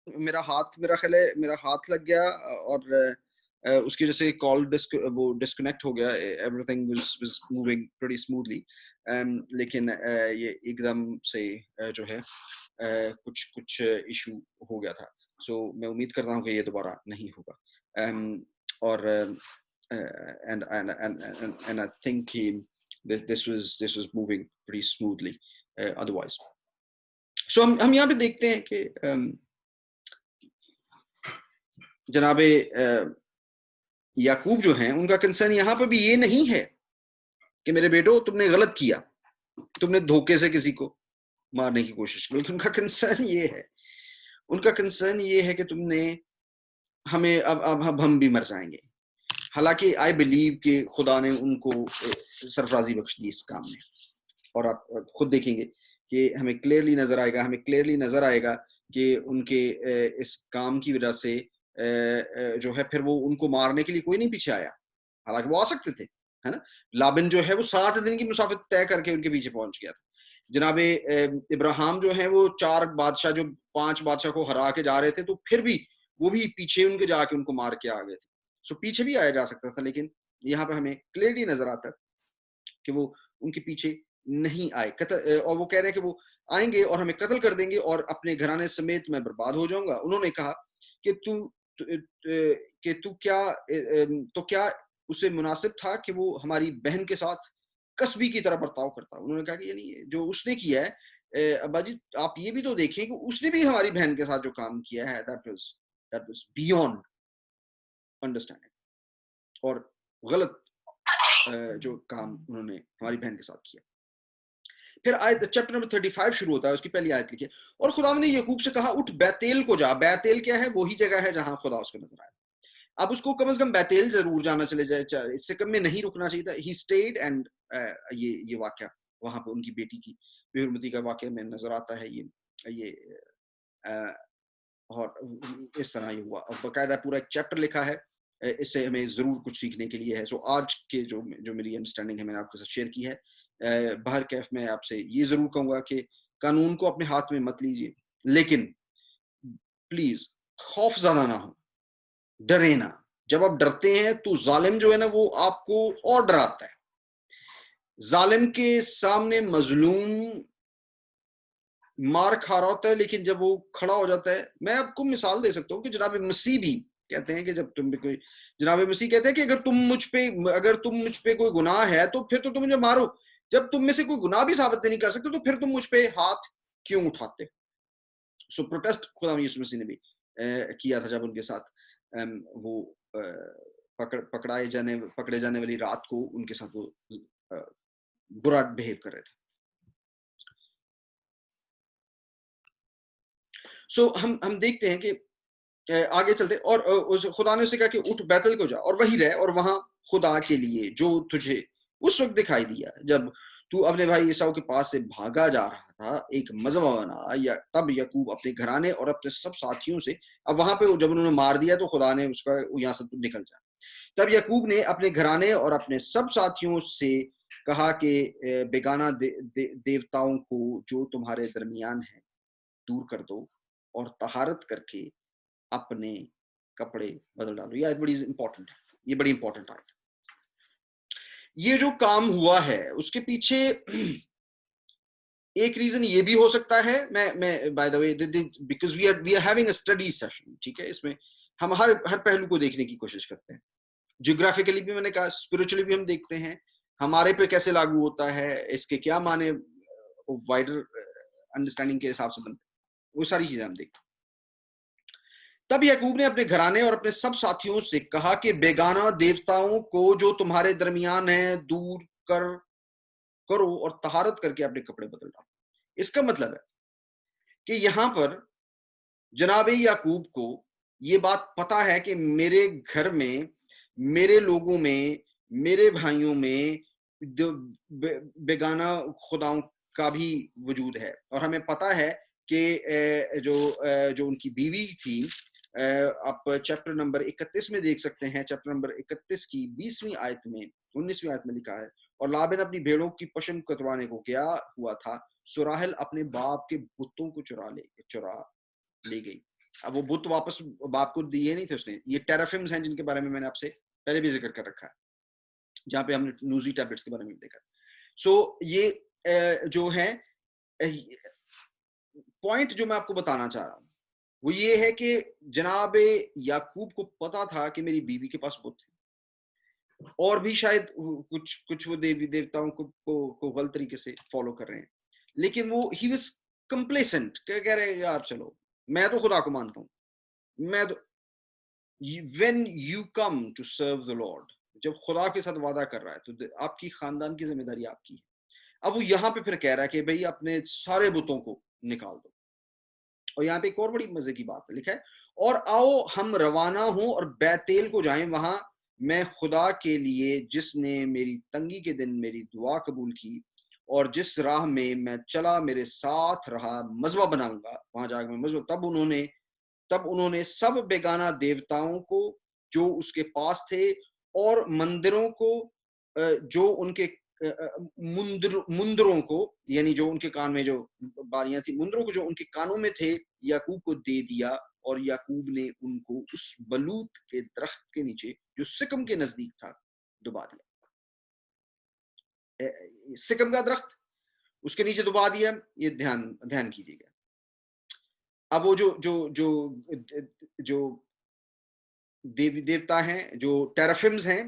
میرا خیال ہے میرا ہاتھ لگ گیا اور اس کی وجہ سے کال وہ ڈسکنیکٹ ہو گیا. Every thing was moving pretty smoothly, لیکن یہ ایک دم سے جو ہے کچھ ایشو ہو گیا تھا. سو میں امید کرتا ہوں کہ یہ دوبارہ نہیں ہوگا. اور and I think this was moving pretty smoothly otherwise. So ہم یہاں پہ دیکھتے ہیں کہ جناب یعقوب جو ہیں ان کا کنسرن یہاں پہ بھی یہ نہیں ہے کہ میرے بیٹو تم نے غلط کیا, تم نے دھوکے سے کسی کو مارنے کی کوشش کی. ان کا کنسرن یہ ہے کہ تم نے ہمیں اب ہم بھی مر جائیں گے. حالانکہ آئی بلیو کہ خدا نے ان کو سرفرازی بخش دی اس کام میں, اور آپ خود دیکھیں گے کہ ہمیں کلیئرلی نظر آئے گا کہ ان کے اس کام کی وجہ سے جو ہے پھر وہ ان کو مارنے کے لیے کوئی نہیں پیچھے آیا, حالانکہ وہ آ سکتے تھے, ہے نا. لابن جو ہے وہ 7 دن کی مسافت طے کر کے ان کے پیچھے پہنچ گیا تھا. جناب ابراہیم جو ہیں وہ 4 بادشاہ جو 5 بادشاہ کو ہرا کے جا رہے تھے, تو پھر بھی وہ بھی پیچھے ان کے جا کے ان کو مار کے آ گئے تھے. سو پیچھے بھی آیا جا سکتا تھا, لیکن یہاں پہ ہمیں کلیئرلی نظر آتا ہے کہ وہ ان کے پیچھے نہیں آئے, اور وہ کہہ رہے ہیں کہ وہ آئیں گے اور ہمیں قتل کر دیں گے اور اپنے گھرانے سمیت میں برباد ہو جاؤں گا. انہوں نے کہا کہ تو کیا اسے مناسب تھا کہ وہ ہماری بہن کے ساتھ کسبی کی طرح برتاؤ کرتا. انہوں نے کہا کہ یعنی جو اس نے کیا ہے ابا جی آپ یہ بھی تو دیکھیں کہ اس نے بھی ہماری بہن کے ساتھ جو کام کیا ہے that was beyond understanding, اور غلط جو کام انہوں نے ہماری بہن کے ساتھ کیا. پھر آیت چیپٹر نمبر 35 شروع ہوتا ہے, اس کی پہلی آیت لکھی, اور خدا نے یعقوب سے کہا اٹھ بیتیل کو جا. بیتیل کیا ہے؟ وہی جگہ ہے جہاں خدا اس کو نظر آیا. اب اس کو کم از کم بیتیل ضرور جانا چلے جائے, اس سے کم میں نہیں رکنا چاہیے تھا. ہی اسٹیڈ اینڈ یہ واقعہ وہاں پہ ان کی بیٹی کی بے حرمتی کا واقعہ میں نظر آتا ہے. یہ اور اس طرح یہ ہوا, اور باقاعدہ پورا ایک چیپٹر لکھا ہے. اس سے ہمیں ضرور کچھ سیکھنے کے لیے ہے. سو آج کے جو میری انڈرسٹینڈنگ ہے میں نے آپ کے ساتھ شیئر کی ہے. بہر کیف میں آپ سے یہ ضرور کہوں گا کہ قانون کو اپنے ہاتھ میں مت لیجیے, لیکن پلیز خوف زدہ نہ ہو, ڈرے نہ. جب آپ ڈرتے ہیں تو ظالم جو ہے نا وہ آپ کو اور ڈراتا ہے. ظالم کے سامنے مظلوم مار کھا رہا ہوتا ہے, لیکن جب وہ کھڑا ہو جاتا ہے, میں آپ کو مثال دے سکتا ہوں کہ جناب مسیح بھی کہتے ہیں کہ جب تم بھی کوئی, جناب مسیح کہتے ہیں کہ اگر تم مجھ پہ کوئی گناہ ہے تو پھر تو تم مجھے مارو. جب تم میں سے کوئی گناہ بھی ثابت نہیں کر سکتے تو پھر تم مجھ پہ ہاتھ کیوں اٹھاتے. سو پروٹیسٹ خدا یسوع مسیح نے بھی کیا تھا جب ان کے ساتھ وہ پکڑے جانے والی رات کو ان کے ساتھ وہ برا بہیو کر رہے تھے. سو ہم دیکھتے ہیں کہ آگے چلتے, اور خدا نے اسے کہا کہ اٹھ بیتل کو جا اور وہی رہ, اور وہاں خدا کے لیے جو تجھے اس وقت دکھائی دیا جب تو اپنے بھائی عیساؤ کے پاس سے بھاگا جا رہا تھا ایک مذہب بنا. یا تب یعقوب اپنے گھرانے اور اپنے سب ساتھیوں سے, اب وہاں پہ جب انہوں نے مار دیا تو خدا نے اس کا یہاں سے نکل جا. تب یعقوب نے اپنے گھرانے اور اپنے سب ساتھیوں سے کہا کہ بیگانہ دیوتاؤں کو جو تمہارے درمیان ہے دور کر دو اور طہارت کر کے اپنے کپڑے بدل ڈالو. یہ بڑی امپورٹنٹ ہے, یہ بڑی امپورٹنٹ آیت ہے. یہ جو کام ہوا ہے اس کے پیچھے ایک ریزن یہ بھی ہو سکتا ہے, میں by the way because we are having a study session, ٹھیک ہے, اس میں ہم ہر پہلو کو دیکھنے کی کوشش کرتے ہیں. جیوگرافیکلی بھی میں نے کہا, اسپرچولی بھی ہم دیکھتے ہیں ہمارے پہ کیسے لاگو ہوتا ہے, اس کے کیا معنی وائڈر انڈرسٹینڈنگ کے حساب سے بنتے ہیں, وہ ساری چیزیں ہم دیکھتے ہیں. تب یعقوب نے اپنے گھرانے اور اپنے سب ساتھیوں سے کہا کہ بیگانہ دیوتاؤں کو جو تمہارے درمیان ہیں دور کرو اور طہارت کر کے اپنے کپڑے بدل ڈالو. اس کا مطلب ہے کہ یہاں پر جناب یعقوب کو یہ بات پتا ہے کہ میرے گھر میں, میرے لوگوں میں, میرے بھائیوں میں بیگانہ خداؤں کا بھی وجود ہے. اور ہمیں پتا ہے کہ جو ان کی بیوی تھی, آپ چیپٹر نمبر 31 میں دیکھ سکتے ہیں, چیپٹر نمبر 31 کی 20ویں آیت میں 19ویں آیت میں لکھا ہے, اور لابن اپنی بھیڑوں کی پشم کتوانے کو گیا ہوا تھا, سو راحل اپنے باپ کے بتوں کو چرا لے گئی. اب وہ بت واپس باپ کو دیے نہیں تھے اس نے. یہ ٹیرافمز ہیں جن کے بارے میں نے آپ سے پہلے بھی ذکر کر رکھا ہے, جہاں پہ ہم نے نوزی ٹیبلٹس کے بارے میں دیکھا. سو یہ جو ہے پوائنٹ جو میں آپ کو بتانا چاہ رہا ہوں وہ یہ ہے کہ جناب یعقوب کو پتا تھا کہ میری بیوی کے پاس بت ہے, اور بھی شاید کچھ وہ دیوی دیوتاؤں کو غلط طریقے سے فالو کر رہے ہیں, لیکن وہ ہی واز کمپلیسنٹ, کہہ رہے یار چلو میں تو خدا کو مانتا ہوں. میں تو when you come to serve the Lord, جب خدا کے ساتھ وعدہ کر رہا ہے تو آپ کی خاندان کی ذمہ داری آپ کی ہے. اب وہ یہاں پہ پھر کہہ رہا ہے کہ بھئی اپنے سارے بتوں کو نکال دو. اور یہاں پہ ایک اور بڑی مزے کی بات ہے, لکھا ہے اور آؤ ہم روانہ ہوں اور بیتیل کو جائیں, وہاں میں خدا کے لیے جس نے میری تنگی کے دن میری دعا قبول کی اور جس راہ میں میں چلا میرے ساتھ رہا مذبح بناؤں گا, وہاں جا کے میں مذبح. تب انہوں نے سب بیگانہ دیوتاؤں کو جو اس کے پاس تھے اور مندروں کو جو ان کے مندروں کو, یعنی جو ان کے کان میں جو بالیاں تھیں, مندروں کو جو ان کے کانوں میں تھے یعقوب کو دے دیا, اور یعقوب نے ان کو اس بلوت کے درخت کے نیچے جو سکم کے نزدیک تھا دبا دیا. سکم کا درخت اس کے نیچے دبا دیا, یہ دھیان کیجیے گا. اب وہ جو دیوتا ہیں, جو ٹیرافمز ہیں,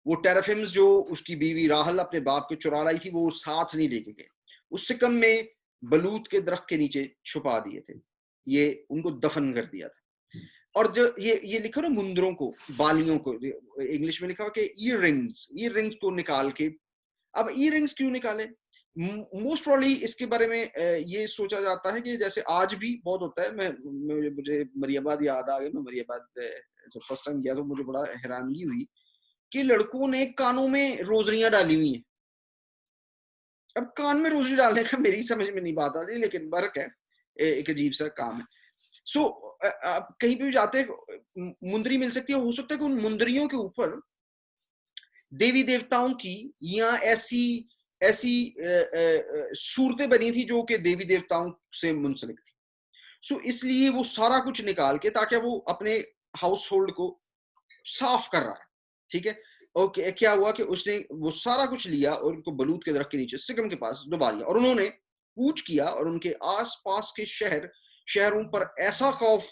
وہ ٹیرافمز جو اس کی بیوی راحل اپنے باپ کو چرا لائی تھی وہ ساتھ نہیں لے کے گئے, اس سکم میں بلوت کے درخت کے نیچے چھپا دیے تھے, یہ ان کو دفن کر دیا تھا. اور جو یہ لکھا نا مندروں کو, بالیوں کو, انگلش میں لکھا ہو کہ ایئر رنگز کو نکال کے. اب ایئر رنگز کیوں نکالے؟ موسٹ پروبلی اس کے بارے میں یہ سوچا جاتا ہے کہ جیسے آج بھی بہت ہوتا ہے. مجھے مری آباد یاد آ گیا, میں مری آباد جب فرسٹ ٹائم گیا تو مجھے بڑا حیرانگی ہوئی کہ لڑکوں نے کانوں میں روزریاں ڈالی ہوئی ہیں. اب کان میں روزری ڈالنے کا میری سمجھ میں نہیں بات آتی, لیکن برق ہے, ایک عجیب سا کام ہے. سو آپ کہیں پہ بھی جاتے مندری مل سکتی ہے, ہو سکتا ہے کہ ان مندریوں کے اوپر دیوی دیوتاؤں کی یا ایسی صورتیں بنی تھی جو کہ دیوی دیوتاؤں سے منسلک تھی. سو اس لیے وہ سارا کچھ نکال کے, تاکہ وہ اپنے ہاؤس ہولڈ کو صاف کر رہا ہے, ٹھیک ہے. اوکے, کیا ہوا کہ اس نے وہ سارا کچھ لیا اور ان کو بلوت کے درخت کے نیچے سکم کے پاس دبا دیا, اور انہوں نے کوچ کیا, اور ان کے آس پاس کے شہروں پر ایسا خوف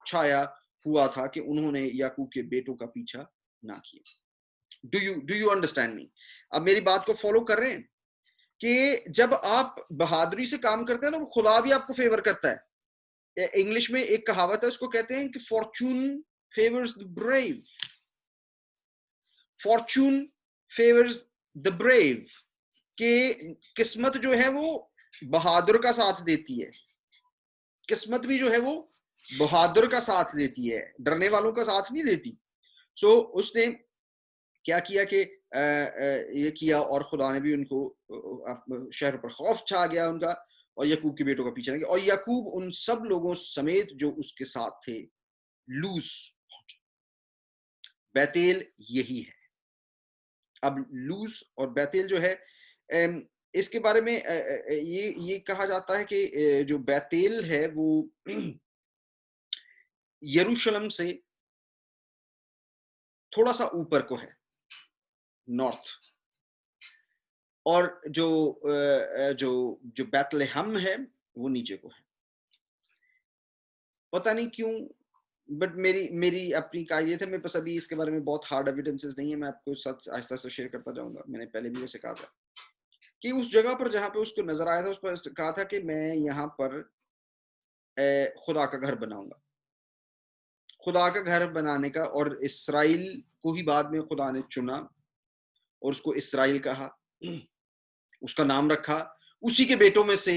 چھایا ہوا تھا کہ انہوں نے یعقوب کے بیٹوں کا پیچھا نہ کیا. Do you understand me? اب میری بات کو فالو کر رہے ہیں کہ جب آپ بہادری سے کام کرتے ہیں تو خدا بھی آپ کو فیور کرتا ہے. انگلش میں ایک کہاوت ہے, اس کو کہتے ہیں کہ fortune favours the brave. Fortune favours the brave, کہ قسمت جو ہے وہ بہادر کا ساتھ دیتی ہے. قسمت بھی جو ہے وہ بہادر کا ساتھ دیتی ہے, ڈرنے والوں کا ساتھ نہیں دیتی. سو اس نے کیا کیا کہ یہ کیا, اور خدا نے بھی ان کو شہر پر خوف چھا گیا ان کا, اور یعقوب کے بیٹوں کا پیچھے لگے, اور یعقوب ان سب لوگوں سمیت جو اس کے ساتھ تھے لوز. بیتیل یہی ہے. اب لوز اور بیتیل جو ہے, اس کے بارے میں یہ کہا جاتا ہے کہ جو بیتیل ہے وہ یروشلم سے تھوڑا سا اوپر کو ہے, نارتھ, اور جو بیت لحم ہے وہ نیچے کو ہے. پتہ نہیں کیوں, بٹ میری اپنی قائلیت ہے, میرے پاس ابھی اس کے بارے میں بہت ہارڈ ایویڈنسز نہیں ہے, میں آپ کو ساتھ آہستہ آہستہ شیئر کرتا جاؤں گا. میں نے پہلے بھی ویسے کہا تھا کہ اس جگہ پر جہاں پہ اس کو نظر آیا تھا, اس پر کہا تھا کہ میں یہاں پر خدا کا گھر بناؤں گا. خدا کا گھر بنانے کا, اور اسرائیل کو ہی بعد میں خدا نے چنا اور اس کو اسرائیل کہا, اس کا نام رکھا. اسی کے بیٹوں میں سے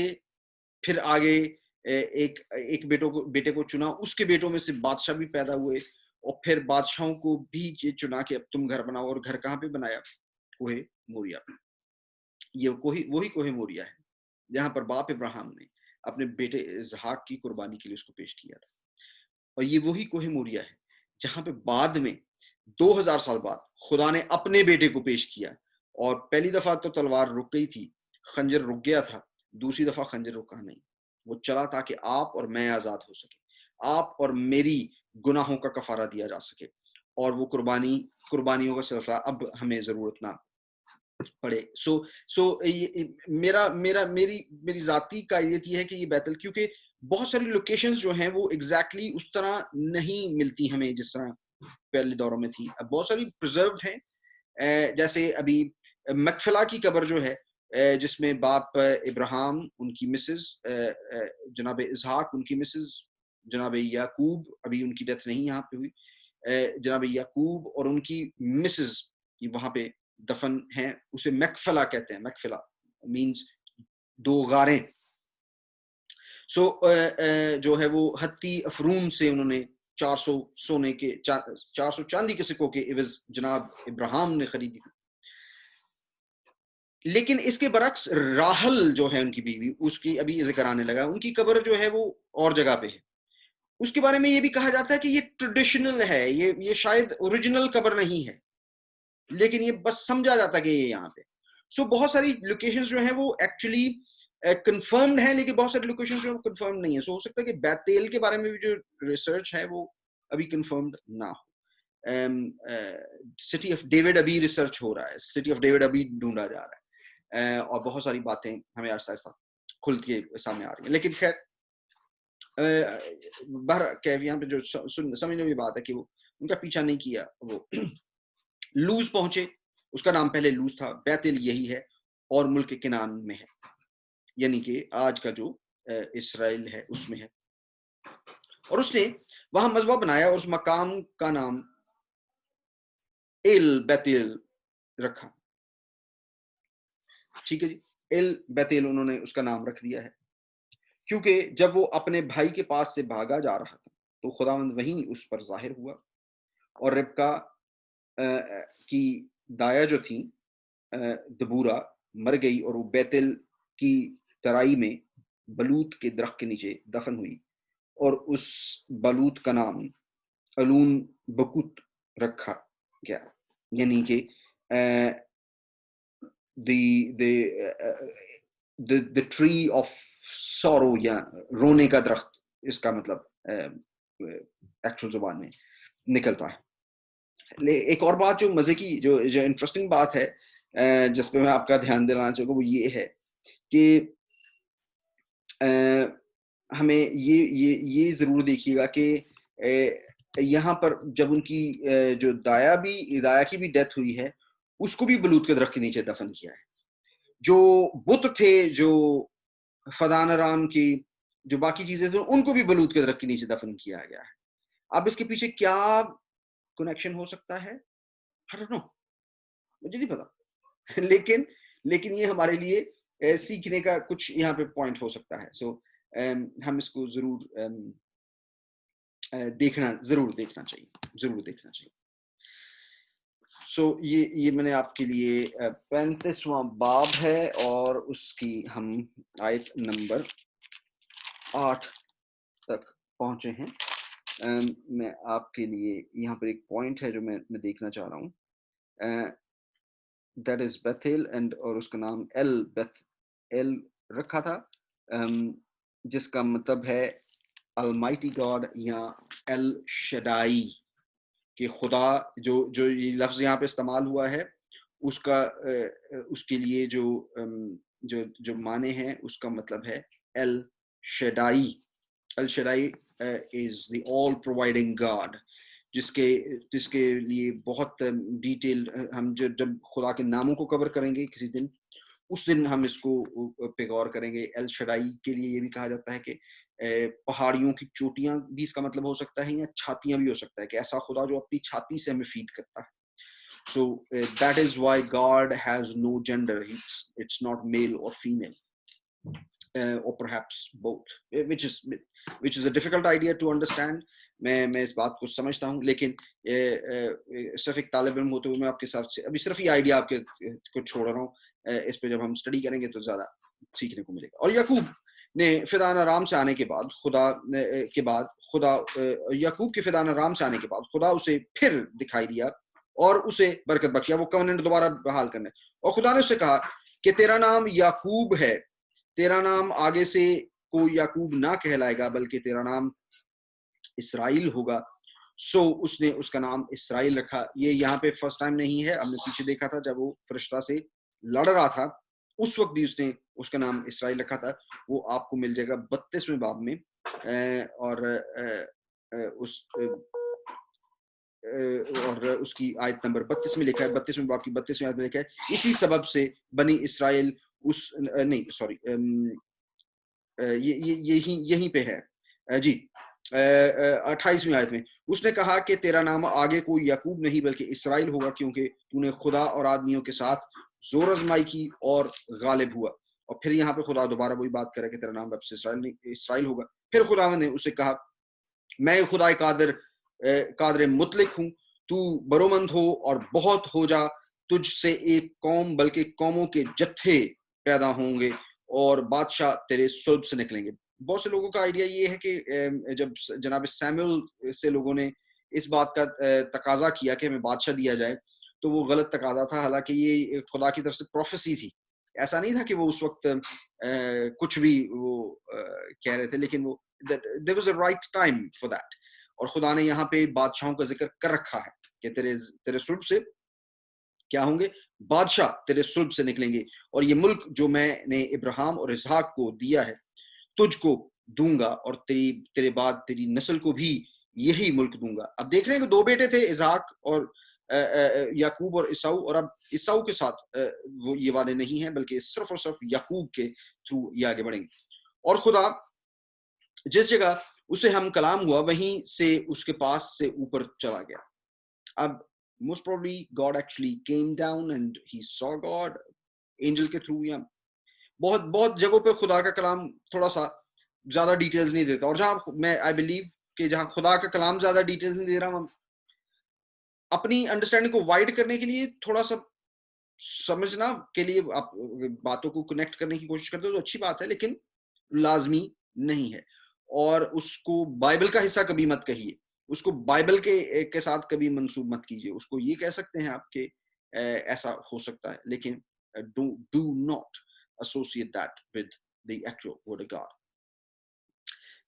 پھر آگے ایک بیٹے کو چنا, اس کے بیٹوں میں سے بادشاہ بھی پیدا ہوئے, اور پھر بادشاہوں کو بھی چنا کہ اب تم گھر بناؤ. اور گھر کہاں پہ بنایا؟ کوہ موریا. یہ وہی کوہ موریا ہے جہاں پر باپ ابراہیم نے اپنے بیٹے اسحاق کی قربانی کے لیے اس کو پیش کیا تھا. اور یہ وہی کوہ موریا ہے جہاں پہ بعد میں 2000 سال بعد خدا نے اپنے بیٹے کو پیش کیا. اور پہلی دفعہ تو تلوار رک گئی تھی, خنجر رک گیا تھا, دوسری دفعہ خنجر رکا نہیں, وہ چلا تاکہ آپ اور میں آزاد ہو سکے. آپ اور میری گناہوں کا کفارہ دیا جا سکے، اور وہ قربانیوں کا سلسلہ اب ہمیں ضرورت نہ پڑے. سو میری ذاتی قائلیت یہ ہے کہ یہ بیت ال، کیونکہ بہت ساری لوکیشنز جو ہیں وہ ایگزیکٹلی اس طرح نہیں ملتی ہمیں جس طرح پہلے دوروں میں تھی. اب بہت ساری پرزروڈ ہیں، جیسے ابھی مکفلا کی قبر جو ہے، جس میں باپ ابراہیم، ان کی مسز جناب اسحاق، ان کی مسز جناب یعقوب، ابھی ان کی ڈیتھ نہیں یہاں پہ ہوئی، جناب یعقوب اور ان کی مسز وہاں پہ دفن ہیں. اسے مکفلا کہتے ہیں. مکفلا مینز 2 غاریں. سو جو ہے وہ ہتی افرون سے انہوں نے 400 سونے کے 400 چاندی کے سکوں کے عوض جناب ابراہیم نے خریدی تھی. لیکن اس کے برعکس راحل جو ہے ان کی بیوی، اس کی ابھی ذکر آنے لگا، ان کی قبر جو ہے وہ اور جگہ پہ ہے. اس کے بارے میں یہ بھی کہا جاتا ہے کہ یہ ٹریڈیشنل ہے، یہ شاید اوریجنل قبر نہیں ہے، لیکن یہ بس سمجھا جاتا ہے کہ یہ یہاں پہ. سو بہت ساری لوکیشنز جو ہیں وہ ایکچولی کنفرمڈ ہیں، لیکن بہت ساری لوکیشنز جو ہیں وہ کنفرم نہیں ہیں. سو ہو سکتا ہے کہ بیت ایل کے بارے میں بھی جو ریسرچ ہے وہ ابھی کنفرمڈ نہ ہو. سٹی آف ڈیوڈ ابھی ریسرچ ہو رہا ہے، سٹی آف ڈیوڈ ابھی ڈھونڈا جا رہا ہے، اور بہت ساری باتیں ہمیں آہستہ آہستہ کھل کے سامنے آ رہی ہیں. لیکن خیر یہاں پہ جو سمجھنے والی بات ہے کہ وہ ان کا پیچھا نہیں کیا، وہ لوز پہنچے. اس کا نام پہلے لوز تھا. بیت ایل یہی ہے اور ملک کنعان میں ہے، یعنی کہ آج کا جو اسرائیل ہے اس میں ہے. اور اس نے وہاں مذبح بنایا اور اس مقام کا نام ایل بیت ایل رکھا. ٹھیک ہے جی، ایل بیت ایل انہوں نے اس کا نام رکھ دیا ہے، کیونکہ جب وہ اپنے بھائی کے پاس سے بھاگا جا رہا تھا تو خداوند وہیں اس پر ظاہر ہوا، اور ربکا کی دایا جو تھی دبورا مر گئی، اور وہ بیت ایل کی ترائی میں بلوت کے درخت کے نیچے دفن ہوئی، اور اس بلوت کا نام الون بکوت رکھا گیا، یعنی کہ the tree of sorrow، یا رونے کا درخت اس کا مطلب ایکچوئل زبان میں نکلتا ہے. ایک اور بات جو مزے کی جو انٹرسٹنگ بات ہے جس پہ میں آپ کا دھیان دینا چاہوں گا وہ یہ ہے کہ ہمیں یہ ضرور دیکھیے گا کہ یہاں پر جب ان کی جو دایا کی بھی ڈیتھ ہوئی ہے، اس کو بھی بلوت کے درخت کے نیچے دفن کیا ہے. جو بت تھے، جو فدان رام کی جو باقی چیزیں تھیں، ان کو بھی بلوت کے درخت کے نیچے دفن کیا گیا ہے. اب اس کے پیچھے کیا کنیکشن ہو سکتا ہے I don't know، مجھے نہیں پتا، لیکن یہ ہمارے لیے سیکھنے کا کچھ یہاں پہ پوائنٹ ہو سکتا ہے. سو ہم اس کو ضرور دیکھنا چاہیے. سو یہ میں نے آپ کے لیے 35واں باب ہے، اور اس کی ہم آیت نمبر 8 تک پہنچے ہیں. میں آپ کے لیے یہاں پر ایک پوائنٹ ہے جو میں دیکھنا چاہ رہا ہوں، دیٹ از بیتھیل، اینڈ اور اس کا نام بیتھ ایل رکھا تھا، جس کا مطلب ہے المائٹی گاڈ یا ایل شڈائی، کہ خدا جو یہ لفظ یہاں پہ استعمال ہوا ہے اس کے لیے جو معنی ہیں اس کا مطلب ہے ایل شڈائی. ایل شڈائی از دی آل پرووائڈنگ گاڈ، جس کے لیے بہت ڈیٹیل ہم جب خدا کے ناموں کو کور کریں گے کسی دن، اس دن ہم اس کو پہ غور کریں گے. ایل شڈائی کے لیے یہ بھی کہا جاتا ہے کہ پہاڑیوں کی چوٹیاں بھی اس کا مطلب ہو سکتا ہے، یا چھاتیاں بھی ہو سکتا ہے، کہ ایسا خدا جو اپنی چھاتی سے ہمیں فیڈ کرتا ہے. So that is why God has no gender. It's not male or female, or perhaps both, which is a difficult idea to understand. میں اس بات کو سمجھتا ہوں، لیکن صرف ایک طالب علم ہوتے ہوئے میں آپ کے ساتھ ابھی صرف یہ آئیڈیا آپ کے کو چھوڑ رہا ہوں. اس پہ جب ہم اسٹڈی کریں گے تو زیادہ سیکھنے کو ملے گا. اور یعقوب نے فدان ارام سے آنے کے بعد خدا یعقوب کے فدان ارام سے آنے کے بعد خدا اسے پھر دکھائی دیا اور اسے برکت بخشیا، وہ کوننٹ دوبارہ بحال کرنے. اور خدا نے اسے کہا کہ تیرا نام یعقوب ہے، تیرا نام آگے سے کوئی یعقوب نہ کہلائے گا، بلکہ تیرا نام اسرائیل ہوگا. سو اس نے اس کا نام اسرائیل رکھا. یہ یہاں پہ فرسٹ ٹائم نہیں ہے, ہم نے پیچھے دیکھا تھا جب وہ فرشتہ سے لڑ رہا تھا اس وقت بھی اس نے اس کا نام اسرائیل رکھا تھا. وہ آپ کو مل جائے گا 32ویں باب میں, اور اس کی آیت نمبر 32 میں لکھا ہے, 32ویں باب کی 32ویں آیت میں لکھا ہے, اسی سبب سے بنی اسرائیل نہیں سوری یہیں پہ ہے جی 28ویں آیت میں, اس نے کہا کہ تیرا نام آگے کوئی یعقوب نہیں بلکہ اسرائیل ہوگا, کیونکہ تو نے خدا اور آدمیوں کے ساتھ زور آزمائی کی اور غالب ہوا. اور پھر یہاں پہ خدا دوبارہ وہی بات کرے کہ تیرا نام رب سے اسرائیل ہوگا. پھر خداوند نے اسے کہا میں خدا قادر مطلق ہوں, تو برومند ہو اور بہت ہو جا, تجھ سے ایک قوم بلکہ قوموں کے جتھے پیدا ہوں گے اور بادشاہ تیرے صلب سے نکلیں گے. بہت سے لوگوں کا آئیڈیا یہ ہے کہ جب جناب سیموئل سے لوگوں نے اس بات کا تقاضا کیا کہ ہمیں بادشاہ دیا جائے تو وہ غلط تقاضا تھا, حالانکہ یہ خدا کی طرف سے پروفیسی تھی. ایسا نہیں تھا کہ وہ اس وقت کچھ بھی وہ کہہ رہے تھے, لیکن وہ there was a right time for that. اور خدا نے یہاں پہ بادشاہوں کا ذکر کر رکھا ہے کہ تیرے صلب سے کیا ہوں گے, بادشاہ تیرے صلب سے نکلیں گے, اور یہ ملک جو میں نے ابراہیم اور اسحاق کو دیا ہے تجھ کو دوں گا, اور تیرے بعد تیری نسل کو بھی یہی ملک دوں گا. اب دیکھ رہے ہیں کہ دو بیٹے تھے, اسحاق اور یعقوب اور عیساؤ, اور اب عیساؤ کے ساتھ وہ یہ وعدے نہیں ہیں بلکہ صرف اور صرف یعقوب کے تھرو یہ آگے بڑھیں گے. اور خدا جس جگہ اسے ہم کلام ہوا وہیں سے اس کے پاس سے اوپر چلا گیا. اب most probably God actually came down and he saw God angel کے تھرو, یا بہت جگہوں پہ خدا کا کلام تھوڑا سا زیادہ ڈیٹیلز نہیں دیتا, اور جہاں میں آئی بلیو کہ جہاں خدا کا کلام زیادہ ڈیٹیلز نہیں دے رہا ہوں, اپنی انڈرسٹینڈنگ کو وائڈ کرنے کے لیے تھوڑا سا سمجھنا کے لیے آپ باتوں کو کنیکٹ کرنے کی کوشش کرتے ہو تو اچھی بات ہے, لیکن لازمی نہیں ہے. اور اس کو بائبل کا حصہ کبھی مت کہیے, اس کو بائبل کے ساتھ کبھی منسوب مت کیجیے. اس کو یہ کہہ سکتے ہیں آپ کہ ایسا ہو سکتا ہے, لیکن do not associate that with the actual word of God.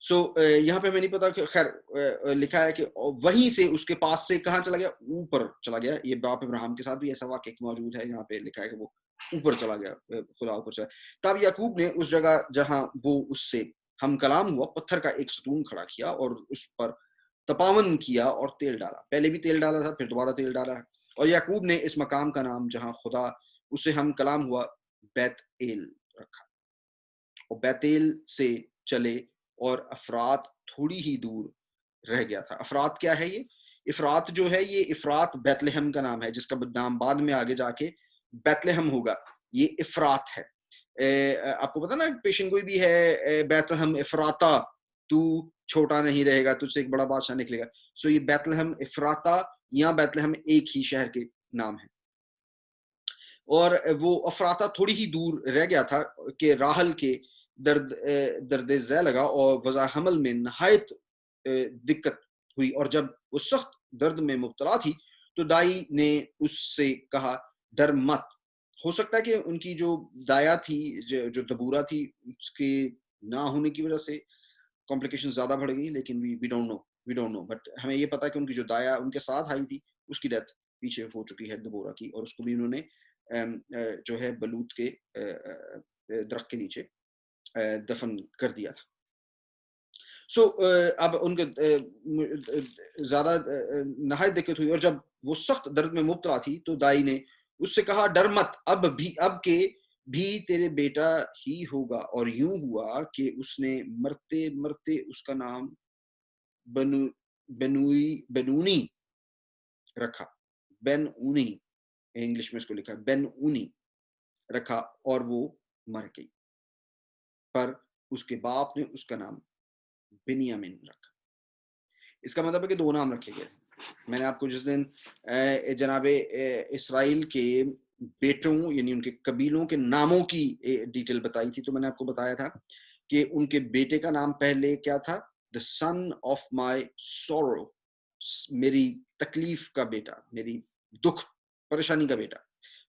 سو یہاں پہ ہمیں نہیں پتا کہ خیر لکھا ہے کہ وہیں سے اس کے پاس سے کہاں چلا گیا, اوپر چلا گیا. یہ باپ ابراہیم کے ساتھ بھی ایسا واقعہ موجود ہے, یہاں پہ لکھا ہے کہ وہ اوپر چلا گیا, خدا اوپر چلا. تب یعقوب نے اس جگہ جہاں وہ اس سے ہم کلام ہوا پتھر کا ایک ستون کھڑا کیا اور اس پر تپاون کیا اور تیل ڈالا. پہلے بھی تیل ڈالا تھا, پھر دوبارہ تیل ڈالا ہے. اور یعقوب نے اس مقام کا نام جہاں خدا اسے ہم کلام ہوا بیت ایل رکھا. اور بیت ایل سے چلے اور افرات تھوڑی ہی دور رہ گیا تھا. افرات کیا ہے؟ یہ افرات جو ہے یہ افرات بیت لحم کا نام ہے, جس کا نام بعد میں آگے جا کے بیت لحم ہوگا. یہ افرات ہے. آپ کو پتا نا پیشن گوئی بھی ہے, بیت لحم افراتا, تو چھوٹا نہیں رہے گا, تجھ سے ایک بڑا بادشاہ نکلے گا. سو یہ بیت لحم افراتا یا بیت لحم ایک ہی شہر کے نام ہے. اور وہ افراتا تھوڑی ہی دور رہ گیا تھا کہ راحل کے درد ذیل لگا اور وضع حمل میں نہایت دقت ہوئی. اور جب وہ سخت درد میں مبتلا تھی تو دائی نے اس سے کہا ڈر مت. ہو سکتا ہے کہ ان کی جو دایا تھی, جو دبورہ تھی, اس کے نہ ہونے کی وجہ سے کمپلیکیشن زیادہ بڑھ گئی, لیکن we don't know. بٹ ہمیں یہ پتا کہ ان کی جو دایا ان کے ساتھ آئی تھی اس کی ڈیتھ پیچھے ہو چکی ہے دبورہ کی, اور اس کو بھی انہوں نے جو ہے بلوت کے درخت کے نیچے دفن کر دیا تھا. سو اب ان کے زیادہ نہایت دقت ہوئی, اور جب وہ سخت درد میں مبتلا تھی تو دائی نے اس سے کہا ڈر مت, اب کے بھی تیرے بیٹا ہی ہوگا. اور یوں ہوا کہ اس نے مرتے مرتے اس کا نام بنونی رکھا. بن اونی انگلش میں اس کو لکھا ہے بن اونی رکھا, اور وہ مر گئی. پر اس کے باپ نے اس کا نام بنیامین رکھا. اس کا مطلب ہے کہ دو نام رکھے گئے. میں نے آپ کو جس دن جناب اسرائیل کے بیٹوں یعنی ان کے قبیلوں کے ناموں کی ڈیٹیل بتائی تھی, تو میں نے آپ کو بتایا تھا کہ ان کے بیٹے کا نام پہلے کیا تھا, the son of my sorrow, میری تکلیف کا بیٹا, میری دکھ پریشانی کا بیٹا,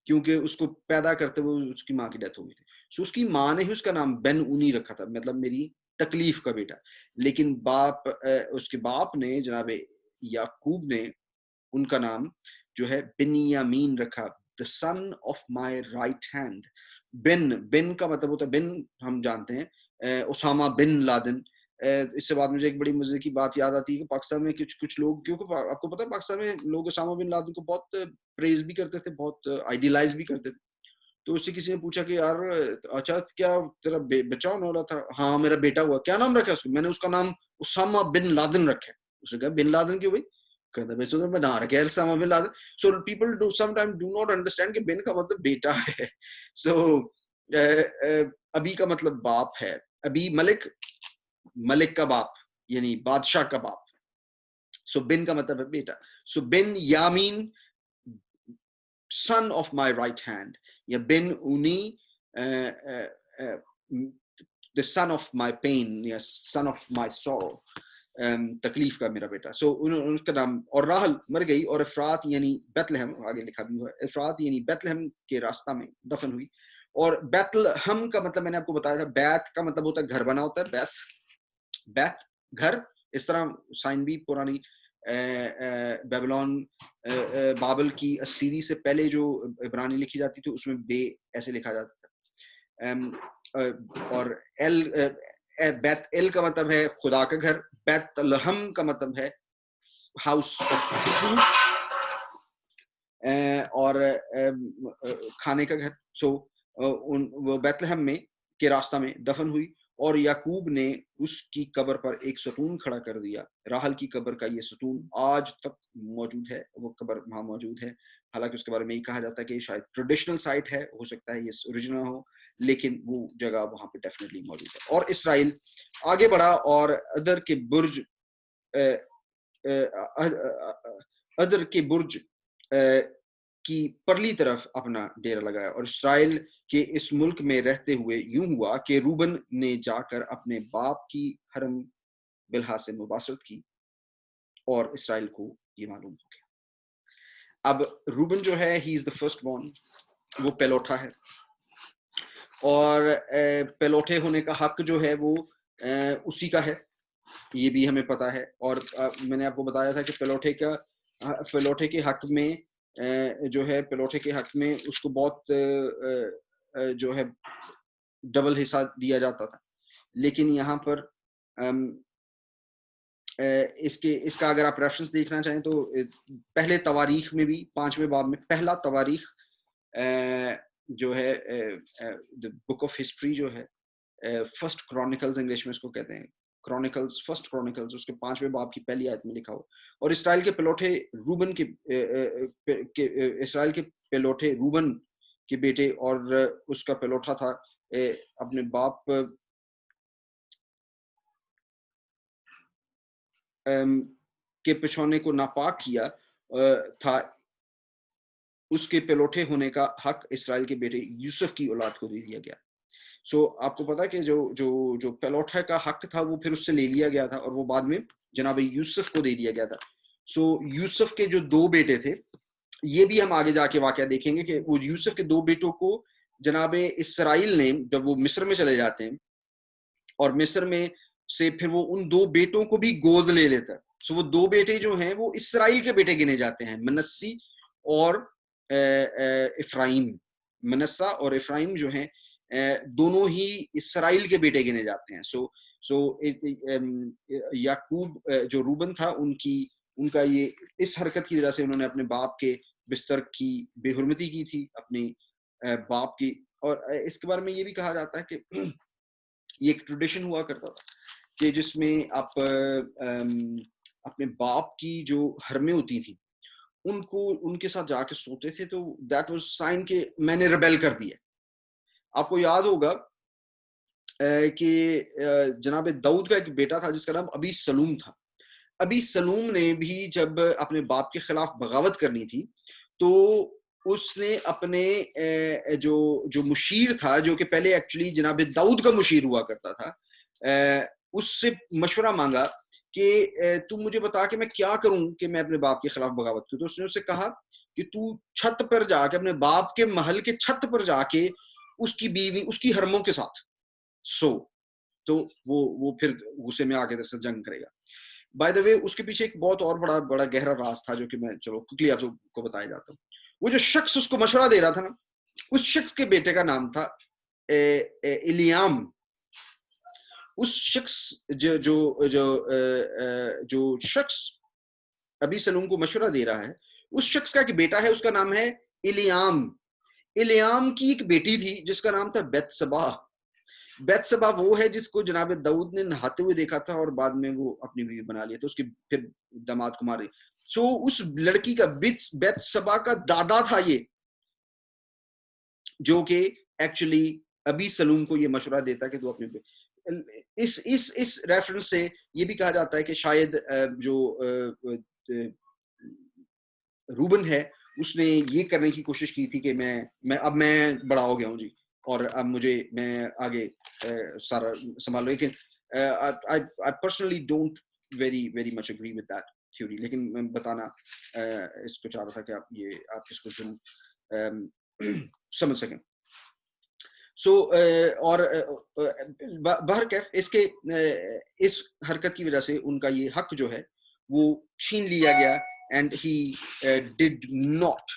کیونکہ اس کو پیدا کرتے ہوئے اس کی ماں کی ڈیتھ ہو گئی تھی. سو اس کی ماں نے ہی اس کا نام بن اونی رکھا تھا, مطلب میری تکلیف کا بیٹا. لیکن باپ اس کے باپ نے جناب یعقوب نے ان کا نام جو ہے بنیامین رکھا, the son of my right hand. بن کا مطلب ہوتا ہے, بن ہم جانتے ہیں اسامہ بن لادن. اس سے بعد مجھے ایک بڑی مزے کی بات یاد آتی ہے کہ پاکستان میں کچھ لوگ, کیونکہ آپ کو پتا ہے پاکستان میں لوگ اسامہ بن لادن کو بہت پریز بھی کرتے تھے, بہت آئیڈیلائز بھی کرتے تھے. تو اس سے کسی نے پوچھا کہ یار اچھا کیا تیرا بچہ ہونے والا تھا؟ ہاں میرا بیٹا ہوا. کیا نام رکھا اس کو؟ میں نے اس کا نام اسامہ بن لادن رکھا ہے. اس نے کہا بن لادن کیوں بھائی؟ کہتا ہے میں نہ رکھا Osama bin Laden. So people do some time do not understand کہ بن کا مطلب بیٹا ہے. سو ابی کا مطلب باپ ہے. ابی ملک, ملک کا باپ یعنی بادشاہ کا باپ. سو بن کا مطلب ہے بیٹا. سو بن Yamin son of my right hand, یا بن اونی the son of my pain, یا son of my sorrow, تکلیف کا میرا بیٹا. سو اس کا نام. اور راحل مر گئی اور افرات یعنی بیت لحم, آگے لکھا بھی ہوا ہے, افرات یعنی بیت لحم کے راستہ میں دفن ہوئی. اور بیت لحم کا مطلب میں نے آپ کو بتایا تھا, بیت کا مطلب ہوتا ہے گھر بنا ہوتا ہے, بیت بیت گھر. اس طرح سائن بھی پرانی بیبلون بابل کی اسیری سے پہلے جو عبرانی لکھی جاتی تھی اس میں بے ایسے لکھا جاتا تھا. اور بیت ال کا مطلب ہے خدا کا گھر. بیت لحم کا مطلب ہے ہاؤس اور کھانے کا گھر. سو وہ بیت لحم میں کے راستہ میں دفن ہوئی. اور یعقوب نے اس کی قبر پر ایک ستون کھڑا کر دیا. راحل کی قبر کا یہ ستون آج تک موجود ہے, وہ قبر وہاں موجود ہے. حالانکہ اس کے بارے میں یہ کہا جاتا ہے کہ شاید ٹریڈیشنل سائٹ ہے, ہو سکتا ہے یہ اوریجنل ہو, لیکن وہ جگہ وہاں پہ ڈیفینیٹلی موجود ہے. اور اسرائیل آگے بڑھا اور ادر کے برج کی پرلی طرف اپنا ڈیرا لگایا. اور اسرائیل کے اس ملک میں رہتے ہوئے یوں ہوا کہ روبن نے جا کر اپنے باپ کی حرم بلہا سے مباشرت کی, اور اسرائیل کو یہ معلوم ہو گیا. اب روبن جو ہے ہی از دا فرسٹ بورن, وہ پیلوٹا ہے, اور پیلوٹے ہونے کا حق جو ہے وہ اسی کا ہے, یہ بھی ہمیں پتا ہے. اور میں نے آپ کو بتایا تھا کہ پیلوٹے کے حق میں جو ہے, پیلوٹے کے حق میں اس کو بہت جو ہے ڈبل حصہ دیا جاتا تھا. لیکن یہاں پر اس کا اگر آپ ریفرنس دیکھنا چاہیں تو پہلے تواریخ میں بھی 5ویں باب میں پہلا تواریخ جو ہے بک آف ہسٹری جو ہے, فرسٹ کرونیکلز انگلش میں اس کو کہتے ہیں, کرونیکلز, فرسٹ کرونیکلز, اس کے 5ویں باب کی پہلی آیت میں لکھا ہو. اور اسرائیل کے پیلوٹے روبن اسرائیل کے پیلوٹے روبن کے بیٹے, اور اس کا پیلوٹا تھا اپنے باپ کے پچھونے کو ناپاک کیا تھا. اس کے پیلوٹے ہونے کا حق اسرائیل کے بیٹے یوسف کی اولاد کو دے دیا گیا. سو آپ کو پتا کہ جو پیلوٹا کا حق تھا وہ پھر اس سے لے لیا گیا تھا, اور وہ بعد میں جناب یوسف کو دے دیا گیا تھا. سو یوسف کے جو 2 بیٹے تھے, یہ بھی ہم آگے جا کے واقعہ دیکھیں گے کہ وہ یوسف کے 2 بیٹوں کو جناب اسرائیل نے, جب وہ مصر میں چلے جاتے ہیں اور مصر میں سے پھر وہ ان 2 بیٹوں کو بھی گود لے لیتا ہے. سو وہ 2 بیٹے جو ہیں وہ اسرائیل کے بیٹے گنے جاتے ہیں, منسی اور افرایم. منسا اور افرایم جو ہیں دونوں ہی اسرائیل کے بیٹے گنے جاتے ہیں. سو یعقوب جو روبن تھا, ان کا یہ اس حرکت کی وجہ سے انہوں نے اپنے باپ کے بستر کی بے حرمتی کی تھی, اپنے باپ کی. اور اس کے بارے میں یہ بھی کہا جاتا ہے کہ یہ ایک ٹریڈیشن ہوا کرتا تھا کہ جس میں آپ اپنے باپ کی جو حرمیں ہوتی تھی ان کے ساتھ جا کے سوتے تھے, تو دیٹ واز سائن کہ میں نے ریبیل کر دیا. آپ کو یاد ہوگا کہ جناب داؤد کا ایک بیٹا تھا جس کا نام ابی سلوم تھا. ابی سلوم نے بھی جب اپنے باپ کے خلاف بغاوت کرنی تھی تو اس نے اپنے جو مشیر تھا, جو کہ پہلے ایکچولی جناب داؤد کا مشیر ہوا کرتا تھا, اس سے مشورہ مانگا کہ تم مجھے بتا کہ میں کیا کروں کہ میں اپنے باپ کے خلاف بغاوت کروں. تو اس نے اس سے کہا کہ تو چھت پر جا کے, اپنے باپ کے محل کے چھت پر جا کے اس کی بیوی, اس کی حرموں کے ساتھ سو. تو وہ پھر غصے میں آ کے ادھر سے جنگ کرے گا. بائی دا وے اس کے پیچھے ایک بہت اور بڑا گہرا راز تھا جو کہ میں چلو کوکلی آپ کو بتایا جاتا ہوں. وہ جو شخص اس کو مشورہ دے رہا تھا نا, اس شخص کے بیٹے کا نام تھا الیام. اس شخص جو شخص ابی سلوم کو مشورہ دے رہا ہے, اس شخص کا ایک بیٹا ہے, اس کا نام ہے الیام. الیام کی ایک بیٹی تھی جس کا نام تھا بیتسبا. بیتسبا وہ ہے جس کو جناب داؤد نے نہاتے ہوئے دیکھا تھا اور بعد میں وہ اپنی بیوی بنا لیا, تو اس کے پھر داماد کو مارے. سو اس لڑکی کا بیتسبا کا دادا تھا یہ, جو کہ ایکچولی ابی سلوم کو یہ مشورہ دیتا کہ تو اپنے اس ریفرنس سے یہ بھی کہا جاتا ہے کہ شاید جو روبن ہے اس نے یہ کرنے کی کوشش کی تھی کہ اب میں بڑا ہو گیا ہوں جی, اور اب میں آگے سارا سنبھال لوں. لیکن I personally don't very much agree with that theory, لیکن میں بتانا اس کو چاہ رہا تھا کہ آپ اس کو سمجھ سکیں. سو اور بہرکیف اس حرکت کی وجہ سے ان کا یہ حق جو ہے وہ چھین لیا گیا, and he did not